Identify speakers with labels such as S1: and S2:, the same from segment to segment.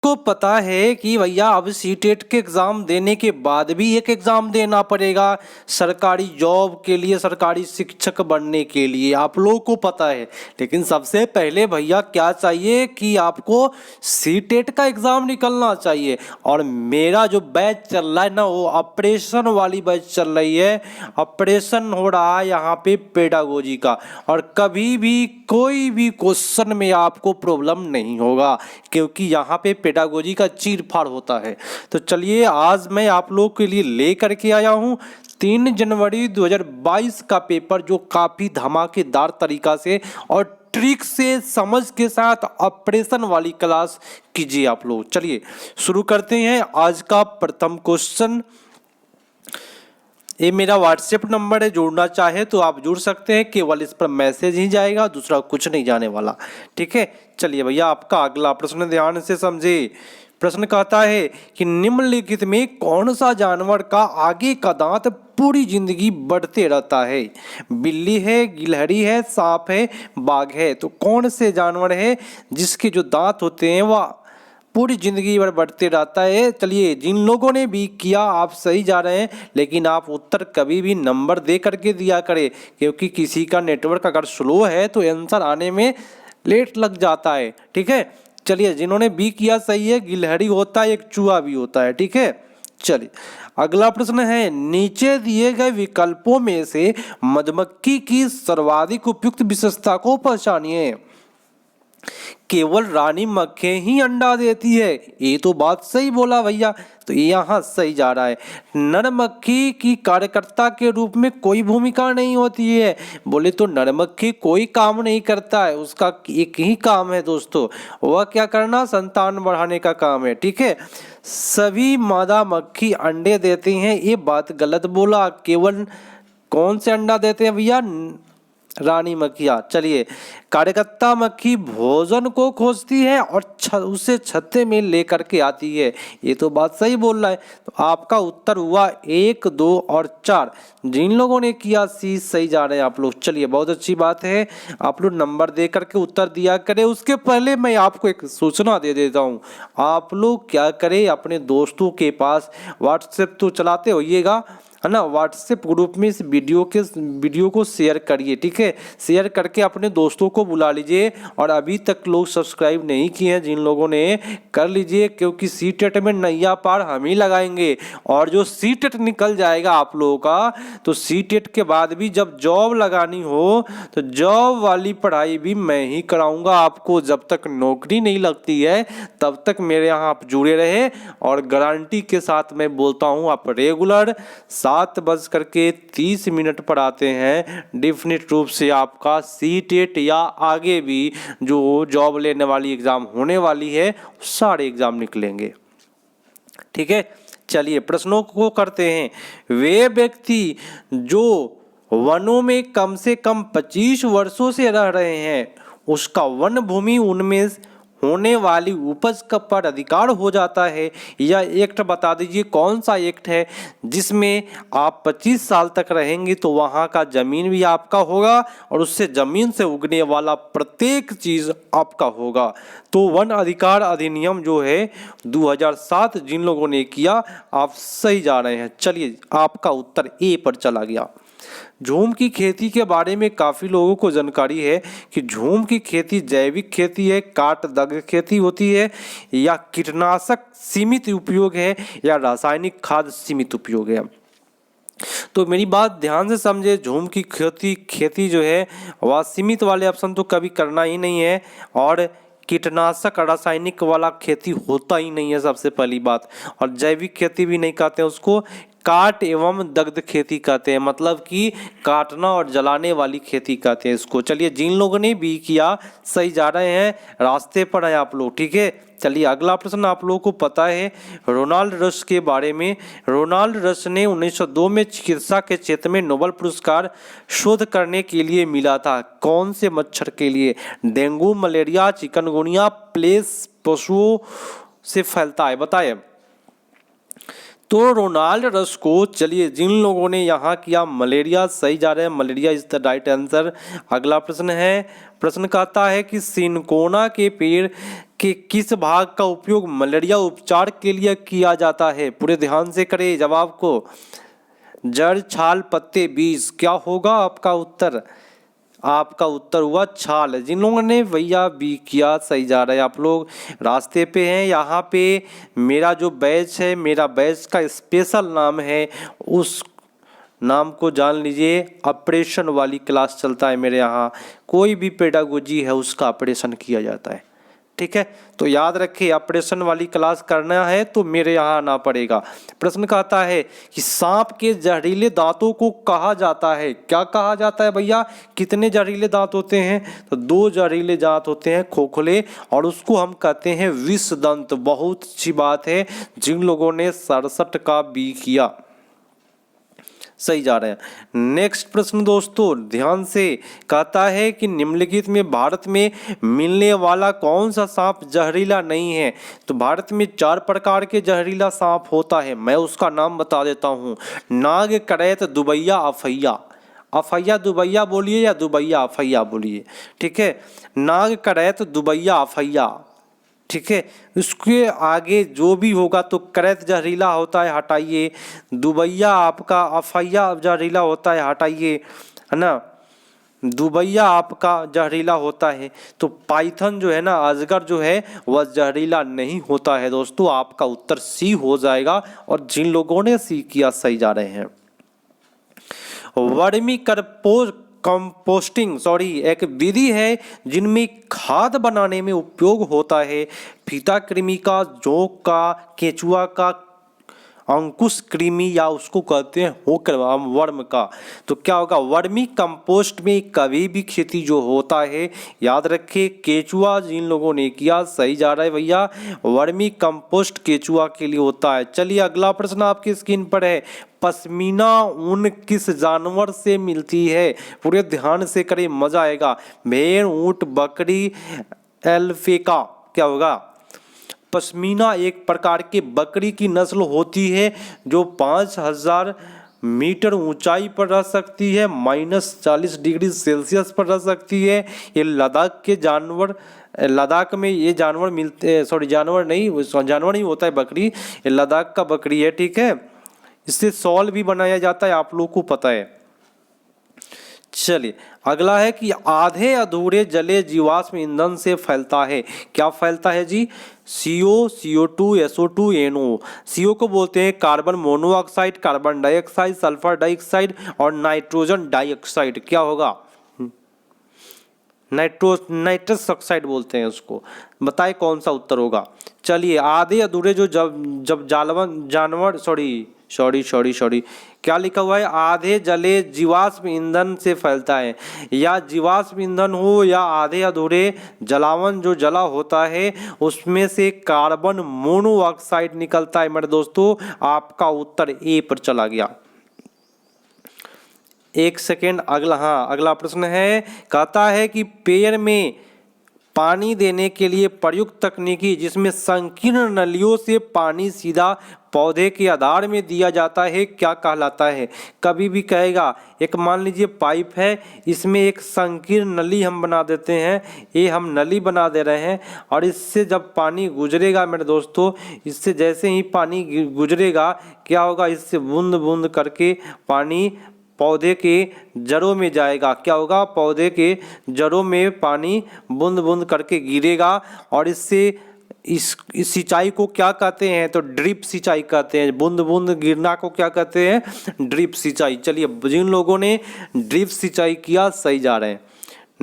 S1: को पता है कि भैया अब सीटेट के एग्ज़ाम देने के बाद भी एक एग्ज़ाम देना पड़ेगा सरकारी जॉब के लिए, सरकारी शिक्षक बनने के लिए, आप लोगों को पता है। लेकिन सबसे पहले भैया क्या चाहिए कि आपको सीटेट का एग्ज़ाम निकलना चाहिए। और मेरा जो बैच चल रहा है ना, वो ऑपरेशन वाली बैच चल रही है। ऑपरेशन हो रहा है यहाँ पे पेडागोजी का, और कभी भी कोई भी क्वेश्चन में आपको प्रॉब्लम नहीं होगा, क्योंकि यहाँ पे पेडागोजी का चीर फाड़ होता है। तो चलिए आज मैं आप लोग के लिए ले करके आया हूँ 3 जनवरी 2022 का पेपर, जो काफ़ी धमाकेदार तरीका से और ट्रिक से समझ के साथ ऑपरेशन वाली क्लास कीजिए आप लोग। चलिए शुरू करते हैं आज का प्रथम क्वेश्चन। ये मेरा व्हाट्सएप नंबर है, जुड़ना चाहे तो आप जुड़ सकते हैं, केवल इस पर मैसेज ही जाएगा, दूसरा कुछ नहीं जाने वाला। ठीक है, चलिए भैया आपका अगला प्रश्न ध्यान से समझे। प्रश्न कहता है कि निम्नलिखित में कौन सा जानवर का आगे का दांत पूरी जिंदगी बढ़ते रहता है? बिल्ली है, गिलहरी है, सांप है, बाघ है। तो कौन से जानवर है जिसके जो दांत होते हैं वह पूरी जिंदगी भर बढ़ते रहता है? चलिए जिन लोगों ने भी किया आप सही जा रहे हैं, लेकिन आप उत्तर कभी भी नंबर दे करके दिया करें, क्योंकि किसी का नेटवर्क अगर स्लो है तो आंसर आने में लेट लग जाता है। ठीक है, चलिए जिन्होंने भी किया सही है, गिलहरी होता है, एक चूहा भी होता है। ठीक है, चलिए अगला प्रश्न है, नीचे दिए गए विकल्पों में से मधुमक्खी की सर्वाधिक उपयुक्त विशेषता को पहचानिए। केवल रानी मक्खी ही अंडा देती है, ये तो बात सही बोला भैया, तो ये यहाँ सही जा रहा है। नर मक्खी की कार्यकर्ता के रूप में कोई भूमिका नहीं होती है। बोले तो नर मक्खी कोई काम नहीं करता है, उसका एक ही काम है दोस्तों, वह क्या करना, संतान बढ़ाने का काम है। ठीक है, सभी मादा मक्खी अंडे देती हैं, ये बात गलत बोला। केवल कौन से अंडा देते हैं भैया? रानी मक्खियाँ। चलिए कार्यकर्ता मक्खी भोजन को खोजती है और उसे छत्ते में लेकर के आती है, ये तो बात सही बोल रहा है। तो आपका उत्तर हुआ 1, 2 और 4। जिन लोगों ने किया सी सही जा रहे हैं आप लोग। चलिए बहुत अच्छी बात है, आप लोग नंबर दे करके उत्तर दिया करें। उसके पहले मैं आपको एक सूचना दे देता हूँ, आप लोग क्या करें, अपने दोस्तों के पास व्हाट्सएप तो चलाते होइएगा है ना, व्हाट्सएप ग्रुप में इस वीडियो को शेयर करिए। ठीक है, शेयर करके अपने दोस्तों को बुला लीजिए, और अभी तक लोग सब्सक्राइब नहीं किए हैं जिन लोगों ने, कर लीजिए, क्योंकि सीटेट में नैया पार हम ही लगाएंगे। और जो सीटेट निकल जाएगा आप लोगों का, तो सीटेट के बाद भी जब जॉब लगानी हो तो जॉब वाली पढ़ाई भी मैं ही कराऊंगा आपको। जब तक नौकरी नहीं लगती है तब तक मेरे यहाँ आप जुड़े रहे, और गारंटी के साथ मैं बोलता हूँ आप रेगुलर 7:30 पर आते हैं, डेफिनेट रूप से आपका सीटेट या आगे भी जो जॉब लेने वाली एग्जाम होने वाली है सारे एग्जाम निकलेंगे। ठीक है, चलिए प्रश्नों को करते हैं। वे व्यक्ति जो वनों में कम से कम 25 वर्षों से रह रहे हैं, उसका वन भूमि उनमें होने वाली उपज का पर अधिकार हो जाता है। यह एक्ट बता दीजिए कौन सा एक्ट है जिसमें आप 25 साल तक रहेंगे तो वहाँ का जमीन भी आपका होगा, और उससे जमीन से उगने वाला प्रत्येक चीज आपका होगा। तो वन अधिकार अधिनियम जो है 2007, जिन लोगों ने किया आप सही जा रहे हैं। चलिए आपका उत्तर ए पर चला गया। झूम की खेती के बारे में काफ़ी लोगों को जानकारी है कि झूम की खेती जैविक खेती है, काटदग्ध खेती होती है, या कीटनाशक सीमित उपयोग है, या रासायनिक खाद सीमित उपयोग है। तो मेरी बात ध्यान से समझे, झूम की खेती जो है वह सीमित वाले ऑप्शन तो कभी करना ही नहीं है, और कीटनाशक रासायनिक वाला खेती होता ही नहीं है सबसे पहली बात। और जैविक खेती भी नहीं कहते हैं उसको, काट एवं दग्ध खेती कहते हैं, मतलब कि काटना और जलाने वाली खेती कहते हैं इसको। चलिए जिन लोगों ने भी किया सही जा रहे हैं, रास्ते पर हैं आप लोग। ठीक है, चलिए अगला प्रश्न आप लोगों को पता है रोनाल्ड रश के बारे में। रोनाल्ड रश ने 1902 में चिकित्सा के क्षेत्र में नोबेल पुरस्कार शोध करने के लिए मिला था। कौन से मच्छर के लिए? डेंगू, मलेरिया, चिकनगुनिया, प्लेस पशुओं से फैलता है, बताइए। तो रोनाल्ड रस्को, चलिए जिन लोगों ने यहाँ किया मलेरिया, सही जा रहे हैं, malaria is the right answer. अगला प्रश्न है, प्रश्न कहता है कि सिनकोना के पेड़ के किस भाग का उपयोग मलेरिया उपचार के लिए किया जाता है? पूरे ध्यान से करें जवाब को। जड़, छाल, पत्ते, बीज, क्या होगा आपका उत्तर? आपका उत्तर हुआ छाल। जिन लोगों ने भैया बी किया, सही जा रहा है, आप लोग रास्ते पे हैं। यहाँ पे मेरा जो बैच है, मेरा बैच का स्पेशल नाम है, उस नाम को जान लीजिए, ऑपरेशन वाली क्लास चलता है मेरे यहाँ। कोई भी पेडागोजी है उसका ऑपरेशन किया जाता है, ठीक है। तो याद रखिए, ऑपरेशन वाली क्लास करना है तो मेरे यहाँ आना पड़ेगा। प्रश्न कहता है कि सांप के जहरीले दांतों को कहा जाता है, क्या कहा जाता है भैया? कितने जहरीले दांत होते हैं? तो 2 जहरीले दांत होते हैं, खोखले, और उसको हम कहते हैं विष दंत। बहुत अच्छी बात है जिन लोगों ने 67 का बी किया, सही जा रहे हैं। नेक्स्ट प्रश्न दोस्तों ध्यान से, कहता है कि निम्नलिखित में भारत में मिलने वाला कौन सा सांप जहरीला नहीं है? तो भारत में 4 प्रकार के जहरीला सांप होता है, मैं उसका नाम बता देता हूँ। नाग, करैत, दुबैया, अफैया। अफैया दुबैया बोलिए या दुबैया अफैया बोलिए, ठीक है। नाग, करैत, दुबैया, अफैया, ठीक है। उसके आगे जो भी होगा तो करैत जहरीला होता है, हटाइए। दुबैया आपका, अफैया जहरीला होता है, हटाइए, है ना। दुबैया आपका जहरीला होता है। तो पाइथन जो है ना, अजगर जो है वह जहरीला नहीं होता है दोस्तों। आपका उत्तर सी हो जाएगा, और जिन लोगों ने सी किया सही जा रहे हैं। वर्मी कंपोस्टिंग एक विधि है जिनमें खाद बनाने में उपयोग होता है। फीता कृमि का, जोंक का, केचुआ का, अंकुश कृमि या उसको कहते हैं होकर वर्म का। तो क्या होगा? वर्मी कंपोस्ट में कभी भी खेती जो होता है, याद रखिए केचुआ जिन लोगों ने किया सही जा रहा है भैया, वर्मी कंपोस्ट केचुआ के लिए होता है। चलिए अगला प्रश्न आपकी स्क्रीन पर है, पश्मीना ऊन किस जानवर से मिलती है? पूरे ध्यान से करें, मजा आएगा। भेड़, ऊंट, बकरी, एल्फेका, क्या होगा? पश्मीना एक प्रकार के बकरी की नस्ल होती है जो 5000 मीटर ऊंचाई पर रह सकती है, -40 डिग्री सेल्सियस पर रह सकती है। ये लद्दाख के जानवर, लद्दाख में ये जानवर मिलते हैं, सॉरी जानवर नहीं होता है बकरी, ये लद्दाख का बकरी है, ठीक है। इससे शॉल भी बनाया जाता है, आप लोग को पता है। चलिए अगला है कि आधे अधूरे जले जीवाश्म ईंधन से फैलता है, क्या फैलता है जी? CO, CO2, SO2, NO। CO को बोलते हैं carbon monoxide, carbon dioxide, sulphur dioxide और नाइट्रोजन डाइऑक्साइड, क्या होगा? नाइट्रस ऑक्साइड बोलते हैं उसको। बताए कौन सा उत्तर होगा? चलिए आधे अधूरे जो जब जानवर सॉरी क्या लिखा हुआ है? आधे जले जीवाश्म ईंधन से फैलता है, या जीवाश्म ईंधन हो या आधे अधूरे जलावन जो जला होता है उसमें से कार्बन मोनोऑक्साइड निकलता है। मेरे दोस्तों आपका उत्तर ए पर चला गया। एक सेकेंड, अगला प्रश्न है, कहता है कि पेड़ में पानी देने के लिए प्रयुक्त तकनीकी जिसमें संकीर्ण नलियों से पानी सीधा पौधे के आधार में दिया जाता है, क्या कहलाता है? कभी भी कहेगा, एक मान लीजिए पाइप है, इसमें एक संकीर्ण नली हम बना देते हैं, ये हम नली बना दे रहे हैं, और इससे जब पानी गुजरेगा मेरे दोस्तों, इससे जैसे ही पानी गुजरेगा क्या होगा? इससे बूंद बूंद करके पानी पौधे के जड़ों में जाएगा, क्या होगा? पौधे के जड़ों में पानी बूंद बूंद करके गिरेगा, और इससे इस सिंचाई को क्या कहते हैं? तो ड्रिप सिंचाई कहते हैं। बूंद बूंद गिरना को क्या कहते हैं? ड्रिप सिंचाई। चलिए जिन लोगों ने ड्रिप सिंचाई किया सही जा रहे हैं।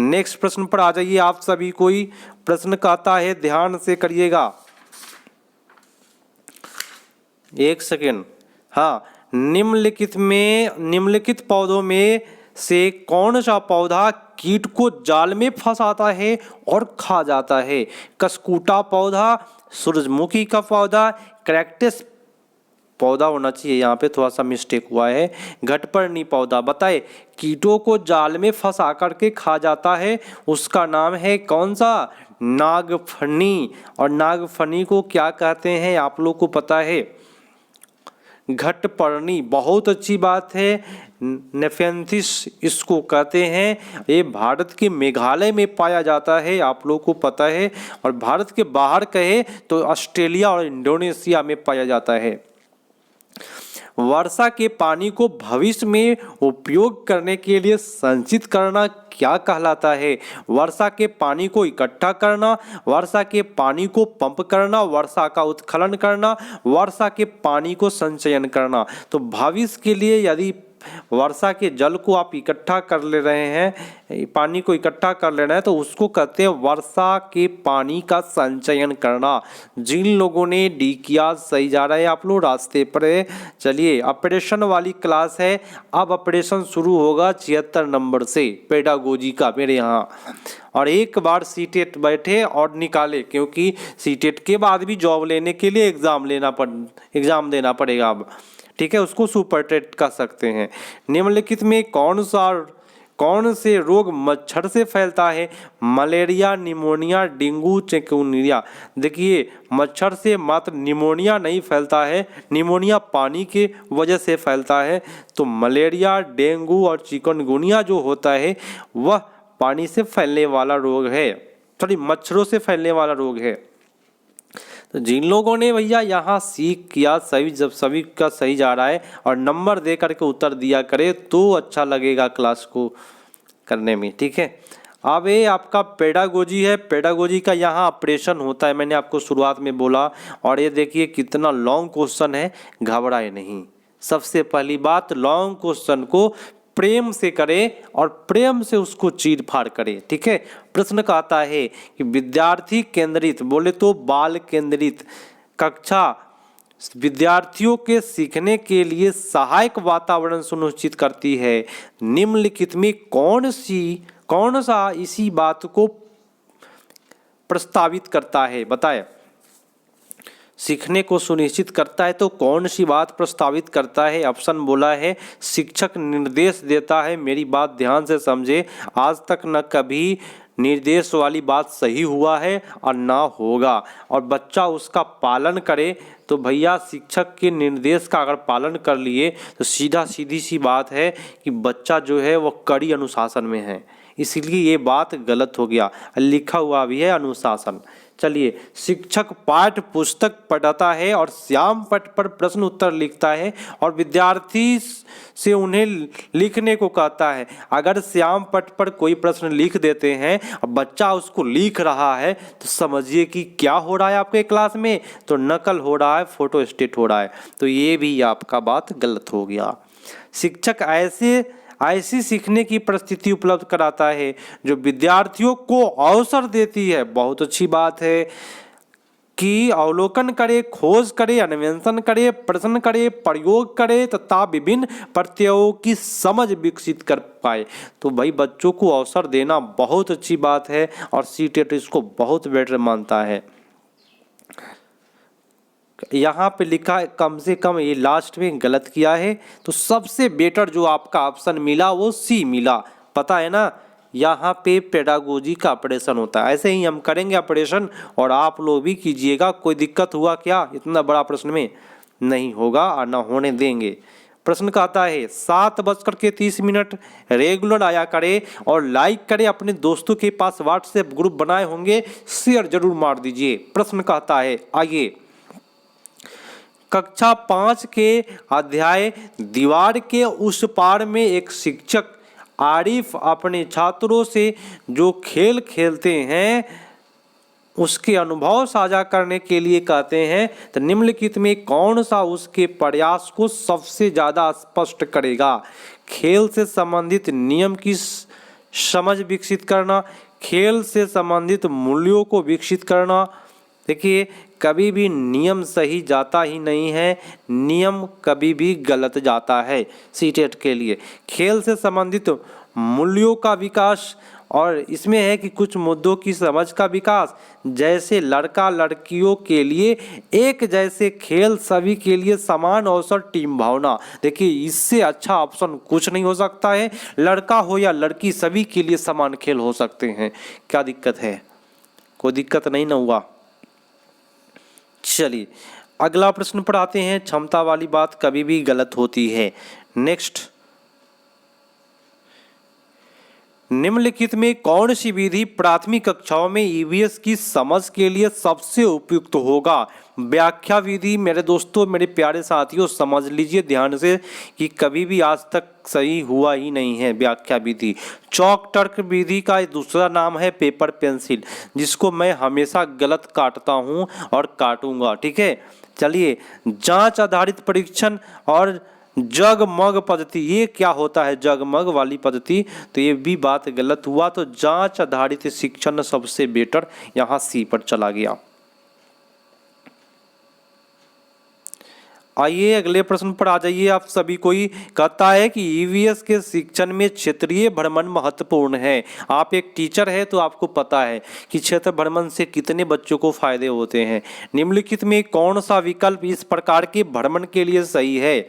S1: नेक्स्ट प्रश्न पर आ जाइए आप सभी। कोई प्रश्न कहता है, ध्यान से करिएगा, एक सेकेंड। निम्नलिखित पौधों में से कौन सा पौधा कीट को जाल में फंसाता है और खा जाता है? कसकूटा पौधा, सूरजमुखी का पौधा, कैक्टस पौधा होना चाहिए, यहाँ पे थोड़ा सा मिस्टेक हुआ है, घटपर्णी पौधा। बताए कीटों को जाल में फंसा करके खा जाता है, उसका नाम है कौन सा? नागफनी। और नागफनी को क्या कहते हैं आप लोग को पता है? घट पड़नी, बहुत अच्छी बात है। नेफेंथिस इसको कहते हैं। ये भारत के मेघालय में पाया जाता है, आप लोगों को पता है। और भारत के बाहर कहे तो ऑस्ट्रेलिया और इंडोनेशिया में पाया जाता है। वर्षा के पानी को भविष्य में उपयोग करने के लिए संचित करना क्या कहलाता है? वर्षा के पानी को इकट्ठा करना, वर्षा के पानी को पंप करना, वर्षा का उत्खनन करना, वर्षा के पानी को संचयन करना। तो भविष्य के लिए यदि वर्षा के जल को आप इकट्ठा कर ले रहे हैं, पानी को इकट्ठा कर ले रहे हैं, तो उसको कहते हैं वर्षा के पानी का संचयन करना। जिन लोगों ने डी किया सही जा रहा है, आप लोग रास्ते पर है। चलिए, ऑपरेशन वाली क्लास है। अब ऑपरेशन शुरू होगा 76 नंबर से पेडागोजी का मेरे यहाँ। और एक बार सीटेट बैठे और निकाले, क्योंकि सीटेट के बाद भी जॉब लेने के लिए एग्जाम देना पड़ेगा अब, ठीक है। उसको सुपर टेट कह सकते हैं। निम्नलिखित में कौन से रोग मच्छर से फैलता है? Malaria, pneumonia, dengue, chikungunya. देखिए, मच्छर से मात्र निमोनिया नहीं फैलता है, निमोनिया पानी के वजह से फैलता है। तो मलेरिया, डेंगू और चिकनगुनिया जो होता है वह पानी से फैलने वाला रोग है, सॉरी मच्छरों से फैलने वाला रोग है। तो जिन लोगों ने भैया यहाँ सीख किया सभी का सही जा रहा है और नंबर दे करके उत्तर दिया करे तो अच्छा लगेगा क्लास को करने में, ठीक है। अब ये आपका पेडागोजी है। पेडागोजी का यहाँ ऑपरेशन होता है, मैंने आपको शुरुआत में बोला। और ये देखिए कितना लॉन्ग क्वेश्चन है, घबराए नहीं। सबसे पहली बात, लॉन्ग क्वेश्चन को प्रेम से करें और प्रेम से उसको चीर फाड़ करें, ठीक है। प्रश्न कहता है कि विद्यार्थी केंद्रित, बोले तो बाल केंद्रित कक्षा विद्यार्थियों के सीखने के लिए सहायक वातावरण सुनिश्चित करती है। निम्नलिखित में कौन सा इसी बात को प्रस्तावित करता है? बताएं। सीखने को सुनिश्चित करता है तो कौन सी बात प्रस्तावित करता है? ऑप्शन बोला है शिक्षक निर्देश देता है। मेरी बात ध्यान से समझे, आज तक न कभी निर्देश वाली बात सही हुआ है और ना होगा, और बच्चा उसका पालन करे। तो भैया शिक्षक के निर्देश का अगर पालन कर लिए तो सीधी सी बात है कि बच्चा जो है वो कड़ी अनुशासन में है, इसलिए ये बात गलत हो गया। लिखा हुआ भी है अनुशासन। चलिए, शिक्षक पाठ्य पुस्तक पढ़ाता है और श्याम पट पर प्रश्न उत्तर लिखता है और विद्यार्थी से उन्हें लिखने को कहता है। अगर श्याम पट पर कोई प्रश्न लिख देते हैं और बच्चा उसको लिख रहा है तो समझिए कि क्या हो रहा है आपके क्लास में, तो नकल हो रहा है, फोटो स्टेट हो रहा है। तो ये भी आपका बात गलत हो गया। शिक्षक ऐसी सीखने की परिस्थिति उपलब्ध कराता है जो विद्यार्थियों को अवसर देती है। बहुत अच्छी बात है कि अवलोकन करे, खोज करे, अन्वेषण करे, प्रश्न करे, प्रयोग करे तथा विभिन्न प्रत्ययों की समझ विकसित कर पाए। तो भाई बच्चों को अवसर देना बहुत अच्छी बात है और सीटेट इसको बहुत बेटर मानता है। यहाँ पे लिखा है कम से कम, ये लास्ट में गलत किया है। तो सबसे बेटर जो आपका ऑप्शन मिला वो सी मिला, पता है ना। यहाँ पे पेडागोजी का ऑपरेशन होता है। ऐसे ही हम करेंगे ऑपरेशन और आप लोग भी कीजिएगा। कोई दिक्कत हुआ क्या? इतना बड़ा प्रश्न में नहीं होगा और ना होने देंगे। प्रश्न कहता है 7:30 रेगुलर आया करे और लाइक करे। अपने दोस्तों के पास व्हाट्सएप ग्रुप बनाए होंगे, शेयर जरूर मार दीजिए। प्रश्न कहता है, आइए, कक्षा 5 के अध्याय दीवार के उस पार में एक शिक्षक आरिफ अपने छात्रों से जो खेल खेलते हैं उसके अनुभव साझा करने के लिए कहते हैं। तो निम्नलिखित में कौन सा उसके प्रयास को सबसे ज़्यादा स्पष्ट करेगा? खेल से संबंधित नियम की समझ विकसित करना, खेल से संबंधित मूल्यों को विकसित करना। देखिए, कभी भी नियम सही जाता ही नहीं है, नियम कभी भी गलत जाता है सीटेट के लिए। खेल से संबंधित मूल्यों का विकास, और इसमें है कि कुछ मुद्दों की समझ का विकास, जैसे लड़का लड़कियों के लिए एक जैसे खेल, सभी के लिए समान अवसर, टीम भावना। देखिए, इससे अच्छा ऑप्शन कुछ नहीं हो सकता है। लड़का हो या लड़की, सभी के लिए समान खेल हो सकते हैं। क्या दिक्कत है? कोई दिक्कत नहीं ना हुआ। चलिए, अगला प्रश्न पढ़ाते हैं, क्षमता वाली बात कभी भी गलत होती है। नेक्स्ट, निम्नलिखित में कौन सी विधि प्राथमिक कक्षाओं में ईवीएस की समझ के लिए सबसे उपयुक्त होगा? व्याख्या विधि। मेरे दोस्तों, मेरे प्यारे साथियों, समझ लीजिए ध्यान से कि कभी भी आज तक सही हुआ ही नहीं है व्याख्या विधि। चौक तर्क विधि का दूसरा नाम है पेपर पेंसिल, जिसको मैं हमेशा गलत काटता हूं और काटूंगा। ठीक है, चलिए, जांच आधारित परीक्षण और जगमग पद्धति, ये क्या होता है जगमग वाली पद्धति? तो ये भी बात गलत हुआ, तो जांच आधारित शिक्षण सबसे बेटर, यहां सी पर चला गया। आइए अगले प्रश्न पर आ जाइए आप सभी। कोई कहता है कि ईवीएस के शिक्षण में क्षेत्रीय भ्रमण महत्वपूर्ण है। आप एक टीचर है तो आपको पता है कि क्षेत्र भ्रमण से कितने बच्चों को फायदे होते हैं। निम्नलिखित में कौन सा विकल्प इस प्रकार के भ्रमण के लिए सही है?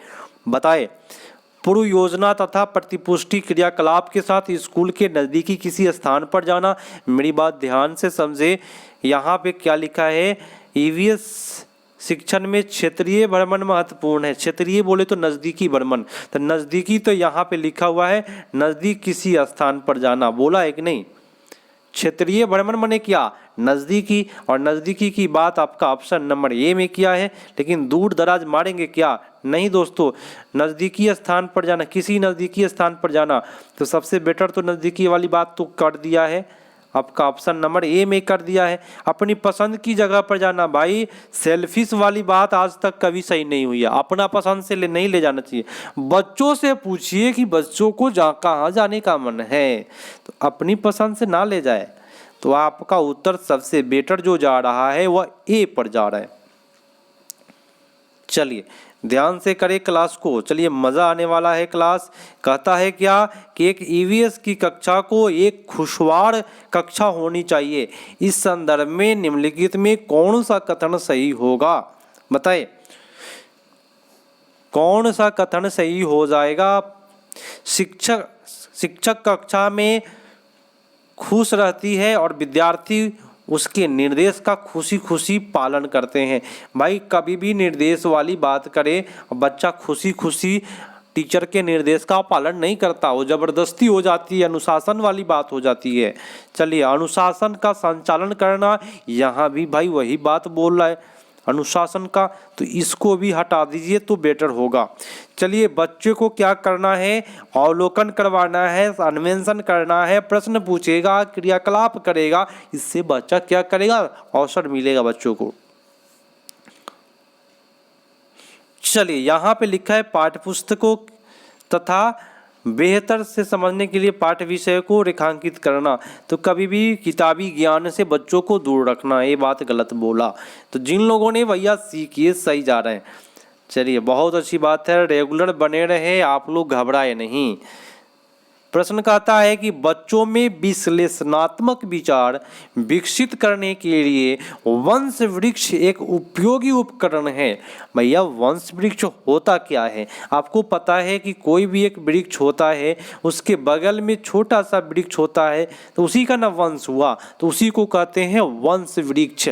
S1: बताएं। पूर्व योजना तथा प्रतिपुष्टि क्रियाकलाप के साथ स्कूल के नज़दीकी किसी स्थान पर जाना। मेरी बात ध्यान से समझे, यहाँ पे क्या लिखा है? ईवीएस शिक्षण में क्षेत्रीय भ्रमण महत्वपूर्ण है। क्षेत्रीय बोले तो नज़दीकी भ्रमण, तो नज़दीकी तो यहाँ पे लिखा हुआ है नज़दीक किसी स्थान पर जाना, बोला है कि नहीं? क्षेत्रीय भ्रमण माने क्या? नज़दीकी, और नज़दीकी की बात आपका ऑप्शन नंबर ए में किया है। लेकिन दूर दराज मारेंगे क्या? नहीं दोस्तों, नज़दीकी स्थान पर जाना, किसी नज़दीकी स्थान पर जाना, तो सबसे बेटर तो नज़दीकी वाली बात तो कर दिया है, आपका ऑप्शन नंबर ए में कर दिया है। अपनी पसंद की जगह पर जाना, भाई सेल्फिश वाली बात आज तक कभी सही नहीं हुई है। अपना पसंद से नहीं ले जाना चाहिए। बच्चों से पूछिए कि बच्चों को कहाँ जाने का मन है, तो अपनी पसंद से ना ले जाए। तो आपका उत्तर सबसे बेटर जो जा रहा है वह ए पर जा रहा है। चलिए ध्यान से करें क्लास को, चलिए मज़ा आने वाला है क्लास। कहता है क्या कि एक ईवीएस की कक्षा को एक खुशहाल कक्षा होनी चाहिए। इस संदर्भ में निम्नलिखित में कौन सा कथन सही होगा? बताइए, कौन सा कथन सही हो जाएगा? शिक्षक कक्षा में खुश रहती है और विद्यार्थी उसके निर्देश का खुशी खुशी पालन करते हैं। भाई कभी भी निर्देश वाली बात करे, बच्चा खुशी खुशी टीचर के निर्देश का पालन नहीं करता, वो जबरदस्ती हो जाती है, अनुशासन वाली बात हो जाती है। चलिए, अनुशासन का संचालन करना, यहाँ भी भाई वही बात बोल रहा है अनुशासन का, तो इसको भी हटा दीजिए तो बेटर होगा। चलिए, बच्चे को क्या करना है? अवलोकन करवाना है, अन्वेषण करना है, प्रश्न पूछेगा, क्रियाकलाप करेगा। इससे बच्चा क्या करेगा? अवसर मिलेगा बच्चों को। चलिए, यहाँ पे लिखा है पाठ्यपुस्तकों तथा बेहतर से समझने के लिए पाठ्य विषय को रेखांकित करना। तो कभी भी किताबी ज्ञान से बच्चों को दूर रखना, ये बात गलत बोला। तो जिन लोगों ने भैया सीखिए सही जा रहे हैं। चलिए, बहुत अच्छी बात है, रेगुलर बने रहे, आप लोग घबराए नहीं। प्रश्न कहता है कि बच्चों में विश्लेषणात्मक विचार विकसित करने के लिए वंश वृक्ष एक उपयोगी उपकरण है। भैया वंश वृक्ष होता क्या है? आपको पता है कि कोई भी एक वृक्ष होता है, उसके बगल में छोटा सा वृक्ष होता है, तो उसी का ना वंश हुआ, तो उसी को कहते हैं वंश वृक्ष।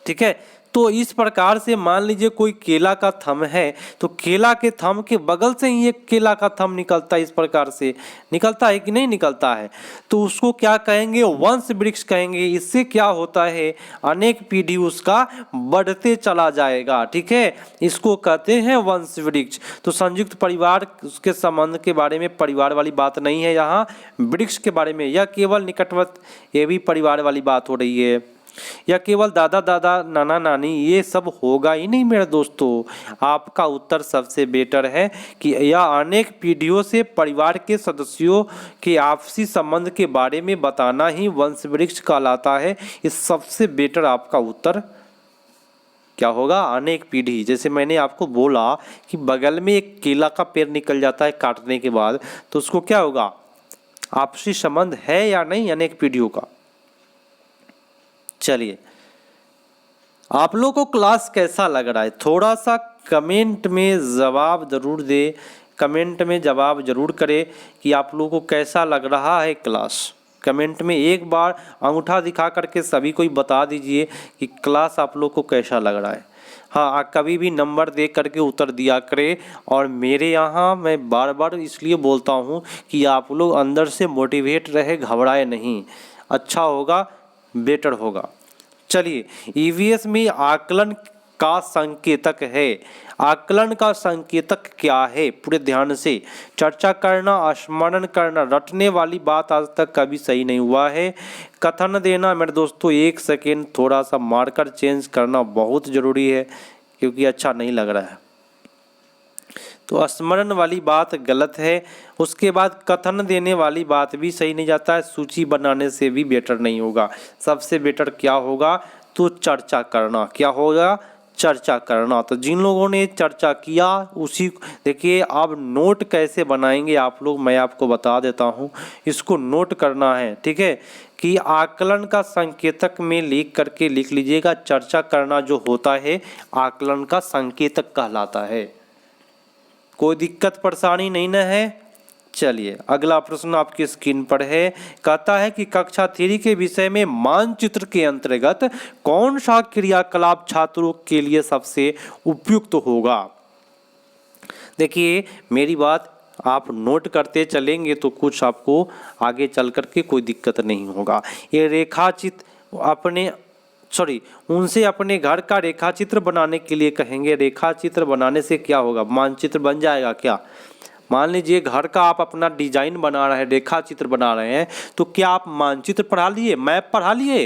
S1: ठीक है, तो इस प्रकार से मान लीजिए कोई केला का थम है, तो केला के थम के बगल से ही एक केला का थम निकलता है, इस प्रकार से निकलता है कि नहीं निकलता है, तो उसको क्या कहेंगे? वंश वृक्ष कहेंगे। इससे क्या होता है? अनेक पीढ़ी उसका बढ़ते चला जाएगा। ठीक है, इसको कहते हैं वंश वृक्ष। तो संयुक्त परिवार उसके संबंध के बारे में परिवार वाली बात नहीं है यहाँ, वृक्ष के बारे में, या केवल निकटवर्त, ये भी परिवार वाली बात हो रही है, या केवल दादा दादा नाना नानी, ये सब होगा ही नहीं मेरे दोस्तों। आपका उत्तर सबसे बेटर है कि यह अनेक पीढ़ियों से परिवार के सदस्यों के आपसी संबंध के बारे में बताना ही वंश वृक्ष कहलाता है। इस सबसे बेटर आपका उत्तर क्या होगा? अनेक पीढ़ी। जैसे मैंने आपको बोला कि बगल में एक केला का पेड़ निकल जाता है काटने के बाद, तो उसको क्या होगा? आपसी संबंध है या नहीं अनेक पीढ़ियों का। चलिए, आप लोगों को क्लास कैसा लग रहा है? थोड़ा सा कमेंट में जवाब जरूर दे, कमेंट में जवाब जरूर करें कि आप लोगों को कैसा लग रहा है क्लास, कमेंट में एक बार अंगूठा दिखा करके सभी को बता दीजिए कि क्लास आप लोग को कैसा लग रहा है। हाँ, कभी भी नंबर दे करके उत्तर दिया करें। और मेरे यहाँ मैं बार बार इसलिए बोलता हूँ कि आप लोग अंदर से मोटिवेट रहे, घबराए नहीं, अच्छा होगा, बेटर होगा। चलिए, ईवीएस में आकलन का संकेतक है। आकलन का संकेतक क्या है? पूरे ध्यान से चर्चा करना, स्मरण करना। रटने वाली बात आज तक कभी सही नहीं हुआ है। कथन देना मेरे दोस्तों, एक सेकेंड थोड़ा सा मार्कर चेंज करना बहुत ज़रूरी है क्योंकि अच्छा नहीं लग रहा है। तो स्मरण वाली बात गलत है। उसके बाद कथन देने वाली बात भी सही नहीं जाता है। सूची बनाने से भी बेटर नहीं होगा। सबसे बेटर क्या होगा? तो चर्चा करना। क्या होगा? चर्चा करना। तो जिन लोगों ने चर्चा किया उसी, देखिए अब नोट कैसे बनाएंगे आप लोग, मैं आपको बता देता हूँ। इसको नोट करना है, ठीक है, कि आकलन का संकेतक में लिख करके लिख लीजिएगा। चर्चा करना जो होता है आकलन का संकेतक कहलाता है। कोई दिक्कत परेशानी नहीं न है? चलिए, अगला प्रश्न आपकी स्क्रीन पर है। कहता है कि कक्षा 3 के विषय में मानचित्र के अंतर्गत कौन सा क्रियाकलाप छात्रों के लिए सबसे उपयुक्त होगा? देखिए, मेरी बात आप नोट करते चलेंगे तो कुछ आपको आगे चल करके कोई दिक्कत नहीं होगा। ये रेखाचित्र उनसे अपने घर का रेखाचित्र बनाने के लिए कहेंगे। रेखाचित्र बनाने से क्या होगा? मानचित्र बन जाएगा क्या? मान लीजिए घर का आप अपना डिजाइन बना रहे हैं, रेखाचित्र बना रहे हैं, तो क्या आप मानचित्र पढ़ा लिए, मैप पढ़ा लिए?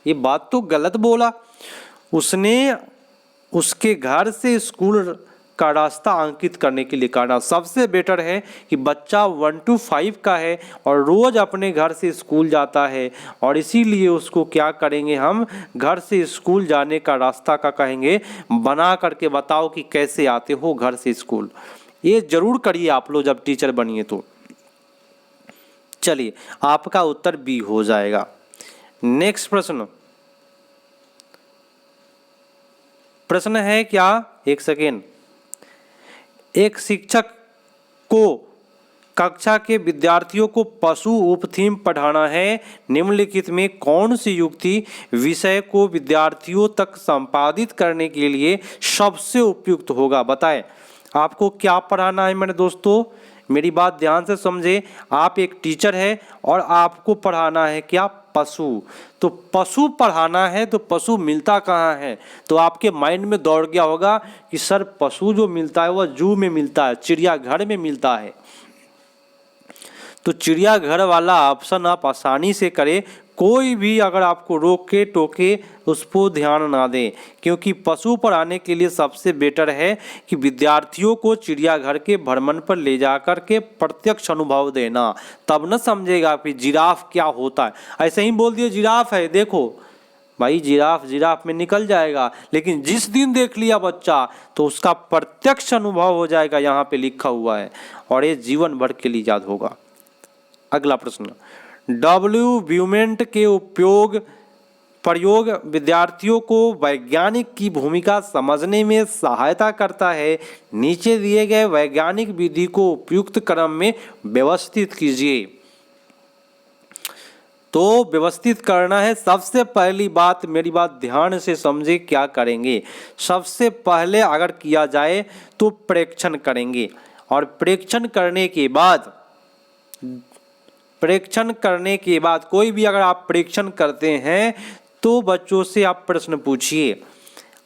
S1: ये बात तो गलत बोला। उसने उसके घर से स्कूल का रास्ता अंकित करने के लिए कहना। सबसे बेटर है कि बच्चा 1 to 5 का है और रोज अपने घर से स्कूल जाता है, और इसीलिए उसको क्या करेंगे, हम घर से स्कूल जाने का रास्ता का कहेंगे बना करके बताओ कि कैसे आते हो घर से स्कूल। ये जरूर करिए आप लोग जब टीचर बनिए तो। चलिए, आपका उत्तर बी हो जाएगा। नेक्स्ट प्रश्न है क्या? एक सेकेंड। एक शिक्षक को कक्षा के विद्यार्थियों को पशु उपथीम पढ़ाना है। निम्नलिखित में कौन सी युक्ति विषय को विद्यार्थियों तक संपादित करने के लिए सबसे उपयुक्त होगा? बताएं, आपको क्या पढ़ाना है मेरे दोस्तों? मेरी बात ध्यान से समझे। आप एक टीचर है और आपको पढ़ाना है क्या? पशु। तो पशु पढ़ाना है तो पशु मिलता कहाँ है? तो आपके माइंड में दौड़ गया होगा कि सर पशु जो मिलता है वह जू में मिलता है, चिड़ियाघर में मिलता है। तो चिड़ियाघर वाला ऑप्शन आप आसानी से करें। कोई भी अगर आपको रोके टोके उस पर ध्यान ना दें, क्योंकि पशु पढ़ाने के लिए सबसे बेटर है कि विद्यार्थियों को चिड़ियाघर के भ्रमण पर ले जाकर के प्रत्यक्ष अनुभव देना। तब न समझेगा कि जिराफ क्या होता है। ऐसे ही बोल दिए जिराफ है, देखो भाई जिराफ में निकल जाएगा, लेकिन जिस दिन देख लिया बच्चा तो उसका प्रत्यक्ष अनुभव हो जाएगा। यहाँ पे लिखा हुआ है और ये जीवन भर के लिए याद होगा। अगला प्रश्न, डब्ल्यू ब्यूमेंट के प्रयोग विद्यार्थियों को वैज्ञानिक की भूमिका समझने में सहायता करता है। नीचे दिए गए वैज्ञानिक विधि को उपयुक्त क्रम में व्यवस्थित कीजिए। तो व्यवस्थित करना है। सबसे पहली बात, मेरी बात ध्यान से समझे, क्या करेंगे? सबसे पहले अगर किया जाए तो प्रेक्षण करेंगे, और प्रेक्षण करने के बाद कोई भी अगर आप प्रेक्षण करते हैं तो बच्चों से आप प्रश्न पूछिए,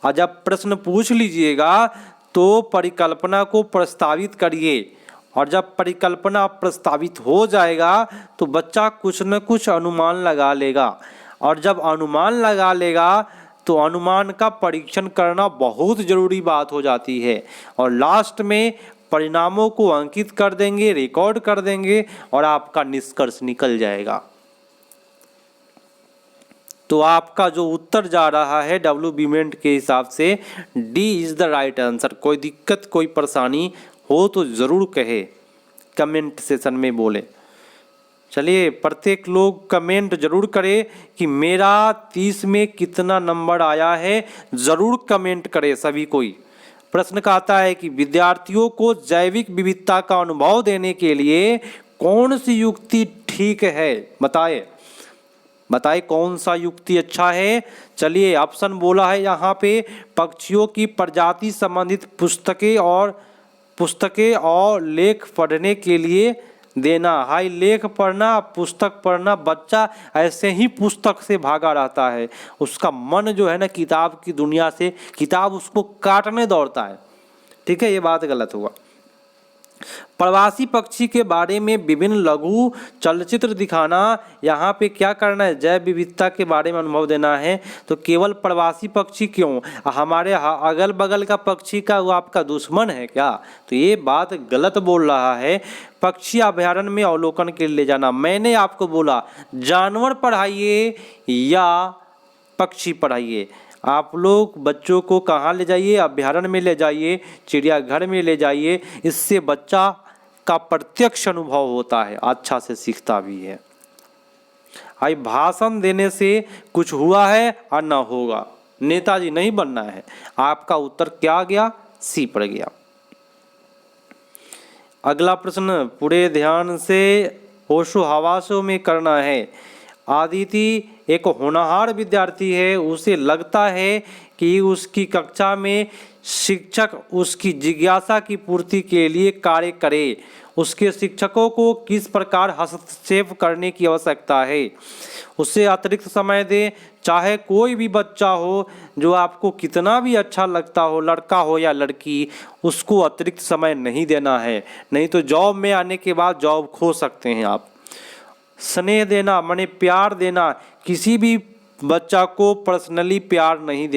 S1: और जब प्रश्न पूछ लीजिएगा तो परिकल्पना को प्रस्तावित करिए, और जब परिकल्पना प्रस्तावित हो जाएगा तो बच्चा कुछ न कुछ अनुमान लगा लेगा, और जब अनुमान लगा लेगा तो अनुमान का परीक्षण करना बहुत ज़रूरी बात हो जाती है, और लास्ट में परिणामों को अंकित कर देंगे, रिकॉर्ड कर देंगे, और आपका निष्कर्ष निकल जाएगा। तो आपका जो उत्तर जा रहा है डब्ल्यू ब्यूमेंट के हिसाब से D is the right answer. कोई दिक्कत कोई परेशानी हो तो ज़रूर कहे, कमेंट सेशन में बोले। चलिए, प्रत्येक लोग कमेंट जरूर करें कि मेरा 30 में कितना नंबर आया है, ज़रूर कमेंट करें सभी कोई। प्रश्न कहता है कि विद्यार्थियों को जैविक विविधता का अनुभव देने के लिए कौन सी युक्ति ठीक है? बताइए कौन सा युक्ति अच्छा है। चलिए ऑप्शन बोला है यहाँ पे, पक्षियों की प्रजाति संबंधित पुस्तकें और लेख पढ़ने के लिए देना। हाई लेख पढ़ना, पुस्तक पढ़ना, बच्चा ऐसे ही पुस्तक से भागा रहता है, उसका मन जो है ना किताब की दुनिया से, किताब उसको काटने दौड़ता है। ठीक है, ये बात गलत हुआ। प्रवासी पक्षी के बारे में विभिन्न लघु चलचित्र दिखाना। यहाँ पे क्या करना है, जैव विविधता के बारे में अनुभव देना है। तो केवल प्रवासी पक्षी क्यों, हमारे अगल बगल का पक्षी का वो आपका दुश्मन है क्या? तो ये बात गलत बोल रहा है। पक्षी अभयारण्य में अवलोकन के लिए ले जाना, मैंने आपको बोला जानवर पढ़ाइए या पक्षी पढ़ाइए। आप लोग बच्चों को कहाँ ले जाइए, अभयारण्य में ले जाइए, चिड़ियाघर में ले जाइए, इससे बच्चा का प्रत्यक्ष अनुभव होता है, अच्छा से सीखता भी है। भाई भाषण देने से कुछ हुआ है और ना होगा, नेताजी नहीं बनना है। आपका उत्तर क्या आ गया? सी पड़ गया। अगला प्रश्न पूरे ध्यान से होशो हवासों में करना है। आदिति एक होनहार विद्यार्थी है, उसे लगता है कि उसकी कक्षा में शिक्षक उसकी जिज्ञासा की पूर्ति के लिए कार्य करे। उसके शिक्षकों को किस प्रकार हस्तक्षेप करने की आवश्यकता है? उसे अतिरिक्त समय दें। चाहे कोई भी बच्चा हो जो आपको कितना भी अच्छा लगता हो, लड़का हो या लड़की, उसको अतिरिक्त समय नहीं देना है, नहीं तो जॉब में आने के बाद जॉब खो सकते हैं आप। स्नेह देना माने प्यार देना, किसी भी बच्चा को पर्सनली प्यार नहीं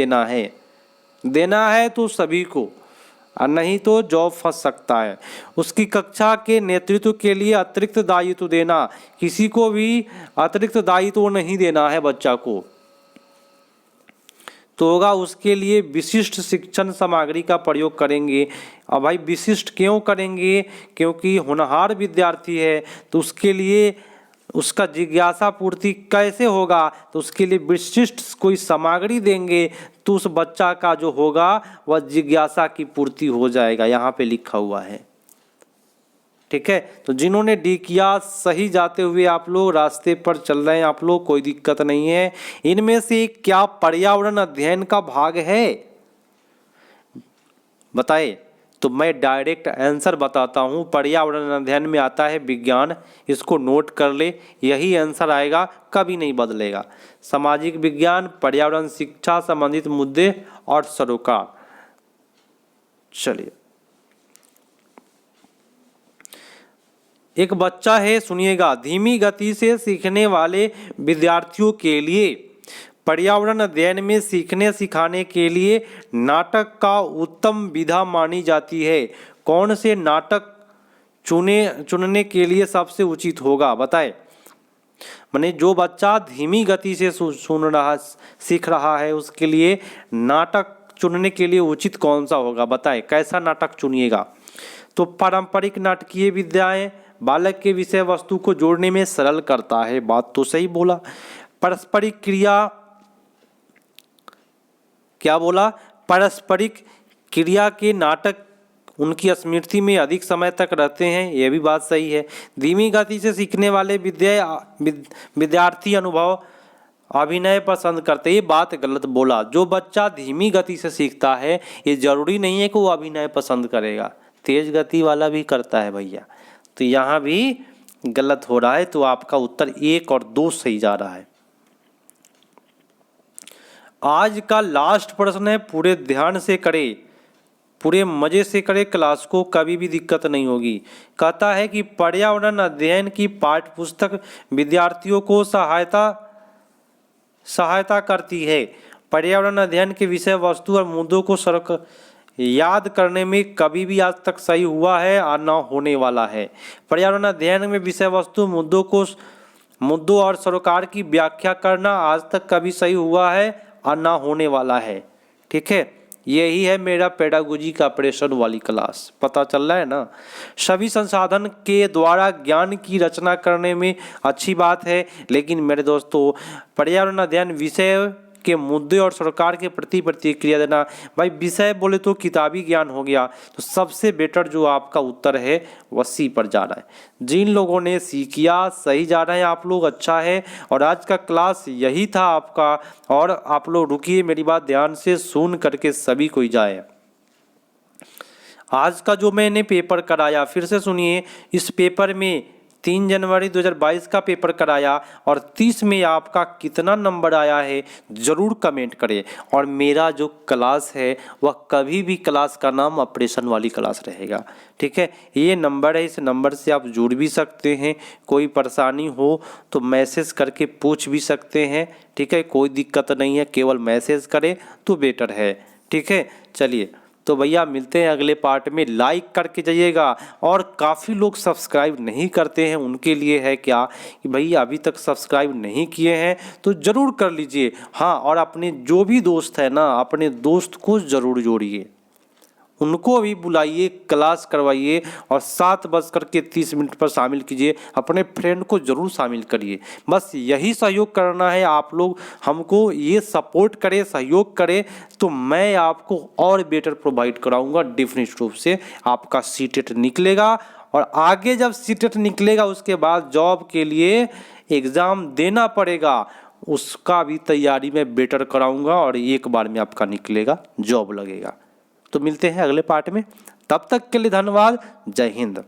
S1: देना है तो सभी को, और नहीं तो जॉब फंस सकता है। उसकी कक्षा के नेतृत्व के लिए अतिरिक्त दायित्व देना, किसी को भी अतिरिक्त दायित्व नहीं देना है बच्चा को, तो होगा उसके लिए विशिष्ट शिक्षण सामग्री का प्रयोग करेंगे। अब भाई विशिष्ट क्यों करेंगे? क्योंकि होनहार विद्यार्थी है तो उसके लिए उसका जिज्ञासा पूर्ति कैसे होगा, तो उसके लिए विशिष्ट कोई सामग्री देंगे तो उस बच्चा का जो होगा वह जिज्ञासा की पूर्ति हो जाएगा, यहाँ पे लिखा हुआ है। ठीक है, तो जिन्होंने डी किया सही जाते हुए आप लोग रास्ते पर चल रहे हैं, आप लोग कोई दिक्कत नहीं है। इनमें से क्या पर्यावरण अध्ययन का भाग है? बताए तो मैं डायरेक्ट आंसर बताता हूँ। पर्यावरण अध्ययन में आता है विज्ञान, इसको नोट कर ले, यही आंसर आएगा, कभी नहीं बदलेगा। सामाजिक विज्ञान, पर्यावरण शिक्षा संबंधित मुद्दे और सरोकार। चलिए, एक बच्चा है, सुनिएगा, धीमी गति से सीखने वाले विद्यार्थियों के लिए पर्यावरण अध्ययन में सीखने सिखाने के लिए नाटक का उत्तम विधा मानी जाती है। कौन से नाटक चुनने के लिए सबसे उचित होगा? बताए। माने जो बच्चा धीमी गति से सीख रहा है उसके लिए नाटक चुनने के लिए उचित कौन सा होगा? बताए कैसा नाटक चुनिएगा? तो पारंपरिक नाटकीय विद्याएं बालक के विषय वस्तु को जोड़ने में सरल करता है, बात तो सही बोला। पारस्परिक क्रिया, क्या बोला? पारस्परिक क्रिया के नाटक उनकी स्मृति में अधिक समय तक रहते हैं, यह भी बात सही है। धीमी गति से सीखने वाले विद्यार्थी अभिनय पसंद करते, ये बात गलत बोला। जो बच्चा धीमी गति से सीखता है ये जरूरी नहीं है कि वो अभिनय पसंद करेगा, तेज गति वाला भी करता है भैया, तो यहाँ भी गलत हो रहा है। तो आपका उत्तर 1 और 2 सही जा रहा है। आज का लास्ट प्रश्न है, पूरे ध्यान से करें, पूरे मजे से करें क्लास को, कभी भी दिक्कत नहीं होगी। कहता है कि पर्यावरण अध्ययन की पाठ्य पुस्तक विद्यार्थियों को सहायता करती है। पर्यावरण अध्ययन के विषय वस्तु और मुद्दों को याद करने में कभी भी आज तक सही हुआ है और न होने वाला है। पर्यावरण अध्ययन में विषय वस्तु मुद्दों और सरोकार की व्याख्या करना आज तक कभी सही हुआ है और ना होने वाला है। ठीक है, यही है मेरा पेडागोजी का ऑपरेशन वाली क्लास, पता चल रहा है ना। सभी संसाधन के द्वारा ज्ञान की रचना करने में अच्छी बात है, लेकिन मेरे दोस्तों पर्यावरण अध्ययन विषय के मुद्दे और सरकार के प्रति प्रतिक्रिया देना। भाई विषय बोले तो किताबी ज्ञान हो गया, तो सबसे बेटर जो आपका उत्तर है वह सी पर जा रहा है। जिन लोगों ने सी किया सही जा रहा है आप लोग, अच्छा है। और आज का क्लास यही था आपका, और आप लोग रुकिए, मेरी बात ध्यान से सुन करके सभी कोई जाए। आज का जो मैंने पेपर कराया फिर से सुनिए, इस पेपर में 3 जनवरी 2022 का पेपर कराया और 30 में आपका कितना नंबर आया है ज़रूर कमेंट करें। और मेरा जो क्लास है वह कभी भी क्लास का नाम ऑपरेशन वाली क्लास रहेगा, ठीक है। ये नंबर है, इस नंबर से आप जुड़ भी सकते हैं, कोई परेशानी हो तो मैसेज करके पूछ भी सकते हैं, ठीक है। कोई दिक्कत नहीं है, केवल मैसेज करें तो बेटर है, ठीक है। चलिए तो भैया मिलते हैं अगले पार्ट में। लाइक करके जाइएगा, और काफ़ी लोग सब्सक्राइब नहीं करते हैं, उनके लिए है क्या कि भैया अभी तक सब्सक्राइब नहीं किए हैं तो ज़रूर कर लीजिए। हाँ, और अपने जो भी दोस्त है ना, अपने दोस्त को ज़रूर जोड़िए, उनको भी बुलाइए, क्लास करवाइए और 7:30 पर शामिल कीजिए। अपने फ्रेंड को ज़रूर शामिल करिए। बस यही सहयोग करना है, आप लोग हमको ये सपोर्ट करें, सहयोग करें, तो मैं आपको और बेटर प्रोवाइड कराऊंगा। डेफिनेट रूप से आपका सीटेट निकलेगा, और आगे जब सीटेट निकलेगा उसके बाद जॉब के लिए एग्ज़ाम देना पड़ेगा, उसका भी तैयारी मैं बेटर कराऊंगा, और एक बार में आपका निकलेगा, जॉब लगेगा। तो मिलते हैं अगले पार्ट में, तब तक के लिए धन्यवाद। जय हिंद।